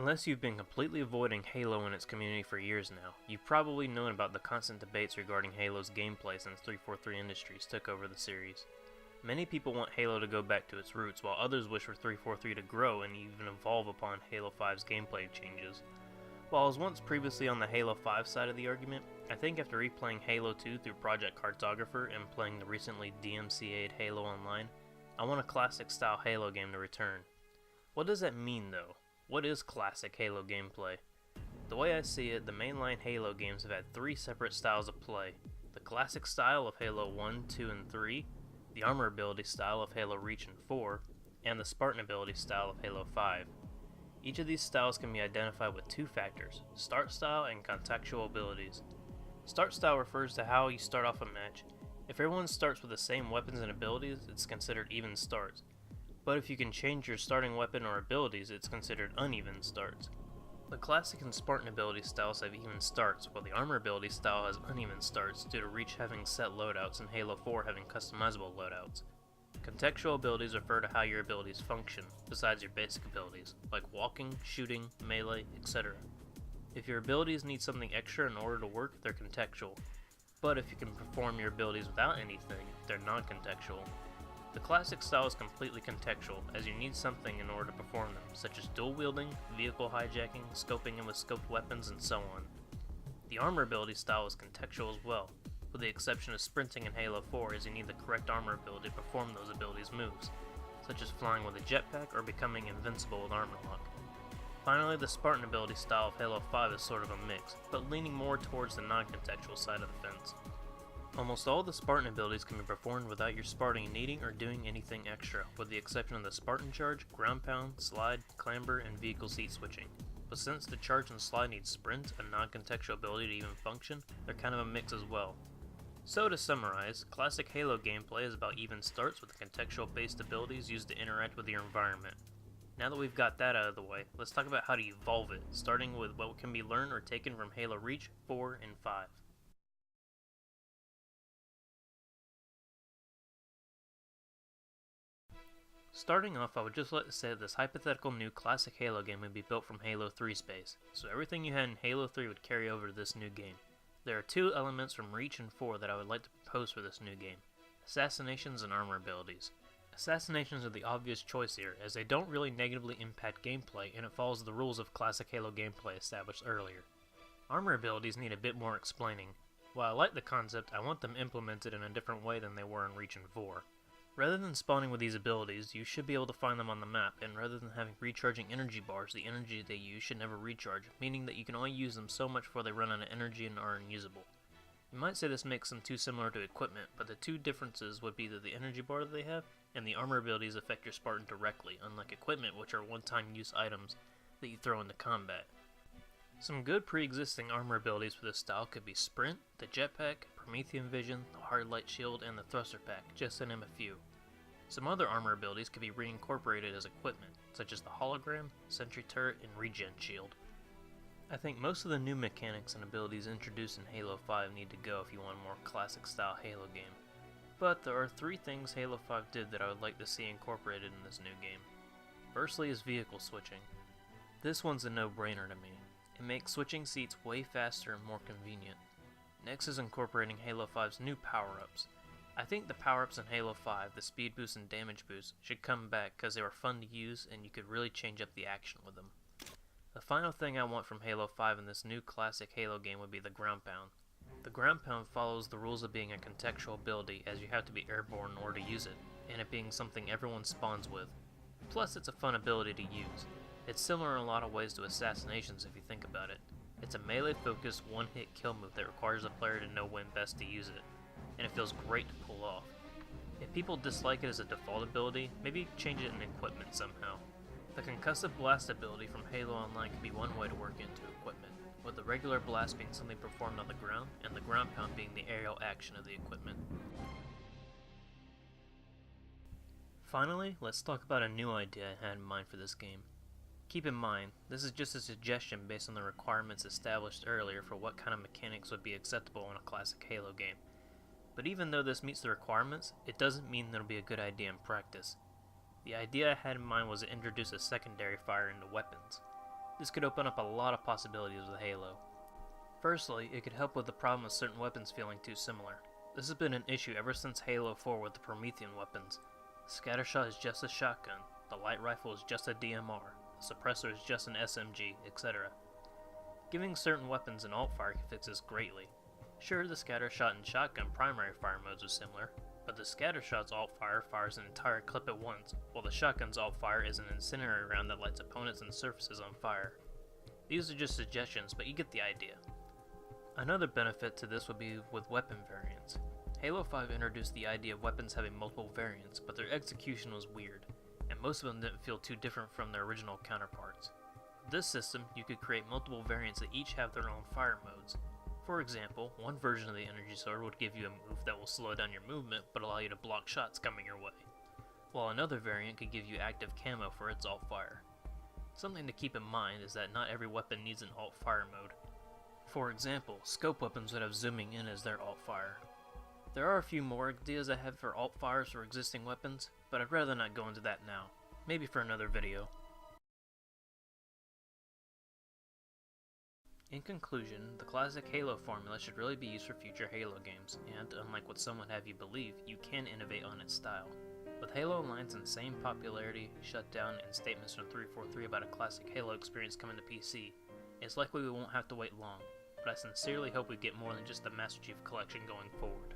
Unless you've been completely avoiding Halo and its community for years now, you've probably known about the constant debates regarding Halo's gameplay since 343 Industries took over the series. Many people want Halo to go back to its roots, while others wish for 343 to grow and even evolve upon Halo 5's gameplay changes. While I was once previously on the Halo 5 side of the argument, I think after replaying Halo 2 through Project Cartographer and playing the recently DMCA'd Halo Online, I want a classic style Halo game to return. What does that mean though? What is classic Halo gameplay? The way I see it, the mainline Halo games have had three separate styles of play. The classic style of Halo 1, 2, and 3, the armor ability style of Halo Reach and 4, and the Spartan ability style of Halo 5. Each of these styles can be identified with two factors, start style and contextual abilities. Start style refers to how you start off a match. If everyone starts with the same weapons and abilities, it's considered even starts. But if you can change your starting weapon or abilities, it's considered uneven starts. The classic and Spartan ability styles have even starts, while the armor ability style has uneven starts due to Reach having set loadouts and Halo 4 having customizable loadouts. Contextual abilities refer to how your abilities function, besides your basic abilities, like walking, shooting, melee, etc. If your abilities need something extra in order to work, they're contextual. But if you can perform your abilities without anything, they're non-contextual. The classic style is completely contextual, as you need something in order to perform them, such as dual wielding, vehicle hijacking, scoping in with scoped weapons, and so on. The armor ability style is contextual as well, with the exception of sprinting in Halo 4, as you need the correct armor ability to perform those abilities' moves, such as flying with a jetpack or becoming invincible with armor lock. Finally, the Spartan ability style of Halo 5 is sort of a mix, but leaning more towards the non-contextual side of the fence. Almost all the Spartan abilities can be performed without your Spartan needing or doing anything extra, with the exception of the Spartan Charge, Ground Pound, Slide, Clamber, and Vehicle Seat Switching. But since the Charge and Slide need Sprint, a non-contextual ability to even function, they're kind of a mix as well. So to summarize, classic Halo gameplay is about even starts with contextual-based abilities used to interact with your environment. Now that we've got that out of the way, let's talk about how to evolve it, starting with what can be learned or taken from Halo Reach, 4, and 5. Starting off, I would just like to say that this hypothetical new classic Halo game would be built from Halo 3's base, so everything you had in Halo 3 would carry over to this new game. There are two elements from Reach and 4 that I would like to propose for this new game: assassinations and armor abilities. Assassinations are the obvious choice here, as they don't really negatively impact gameplay and it follows the rules of classic Halo gameplay established earlier. Armor abilities need a bit more explaining. While I like the concept, I want them implemented in a different way than they were in Reach and 4. Rather than spawning with these abilities, you should be able to find them on the map, and rather than having recharging energy bars, the energy they use should never recharge, meaning that you can only use them so much before they run out of energy and are unusable. You might say this makes them too similar to equipment, but the two differences would be that the energy bar that they have, and the armor abilities affect your Spartan directly, unlike equipment, which are one-time use items that you throw into combat. Some good pre-existing armor abilities for this style could be Sprint, the Jetpack, Promethean Vision, the Hard Light Shield, and the Thruster Pack, just to name a few. Some other armor abilities could be reincorporated as equipment, such as the Hologram, Sentry Turret, and Regen Shield. I think most of the new mechanics and abilities introduced in Halo 5 need to go if you want a more classic style Halo game. But there are three things Halo 5 did that I would like to see incorporated in this new game. Firstly is vehicle switching. This one's a no-brainer to me. It makes switching seats way faster and more convenient. Next is incorporating Halo 5's new power-ups. I think the power-ups in Halo 5, the speed boost and damage boost, should come back because they were fun to use and you could really change up the action with them. The final thing I want from Halo 5 in this new classic Halo game would be the Ground Pound. The Ground Pound follows the rules of being a contextual ability, as you have to be airborne in order to use it, and it being something everyone spawns with. Plus it's a fun ability to use. It's similar in a lot of ways to assassinations if you think about it. It's a melee-focused one-hit kill move that requires a player to know when best to use it, and it feels great to pull off. If people dislike it as a default ability, maybe change it in equipment somehow. The Concussive Blast ability from Halo Online could be one way to work into equipment, with the regular blast being something performed on the ground, and the Ground Pound being the aerial action of the equipment. Finally, let's talk about a new idea I had in mind for this game. Keep in mind, this is just a suggestion based on the requirements established earlier for what kind of mechanics would be acceptable in a classic Halo game. But even though this meets the requirements, it doesn't mean that it'll be a good idea in practice. The idea I had in mind was to introduce a secondary fire into weapons. This could open up a lot of possibilities with Halo. Firstly, it could help with the problem of certain weapons feeling too similar. This has been an issue ever since Halo 4 with the Promethean weapons. The scattershot is just a shotgun, the light rifle is just a DMR, the suppressor is just an SMG, etc. Giving certain weapons an alt-fire can fix this greatly. Sure, the scattershot and shotgun primary fire modes are similar, but the scattershot's alt-fire fires an entire clip at once, while the shotgun's alt-fire is an incendiary round that lights opponents and surfaces on fire. These are just suggestions, but you get the idea. Another benefit to this would be with weapon variants. Halo 5 introduced the idea of weapons having multiple variants, but their execution was weird, and most of them didn't feel too different from their original counterparts. With this system, you could create multiple variants that each have their own fire modes. For example, one version of the energy sword would give you a move that will slow down your movement but allow you to block shots coming your way, while another variant could give you active camo for its alt-fire. Something to keep in mind is that not every weapon needs an alt-fire mode. For example, scope weapons would have zooming in as their alt-fire. There are a few more ideas I have for alt-fires for existing weapons, but I'd rather not go into that now. Maybe for another video. In conclusion, the classic Halo formula should really be used for future Halo games, and unlike what some would have you believe, you can innovate on its style. With Halo Online's insane popularity, shutdown, and statements from 343 about a classic Halo experience coming to PC, it's likely we won't have to wait long, but I sincerely hope we get more than just the Master Chief Collection going forward.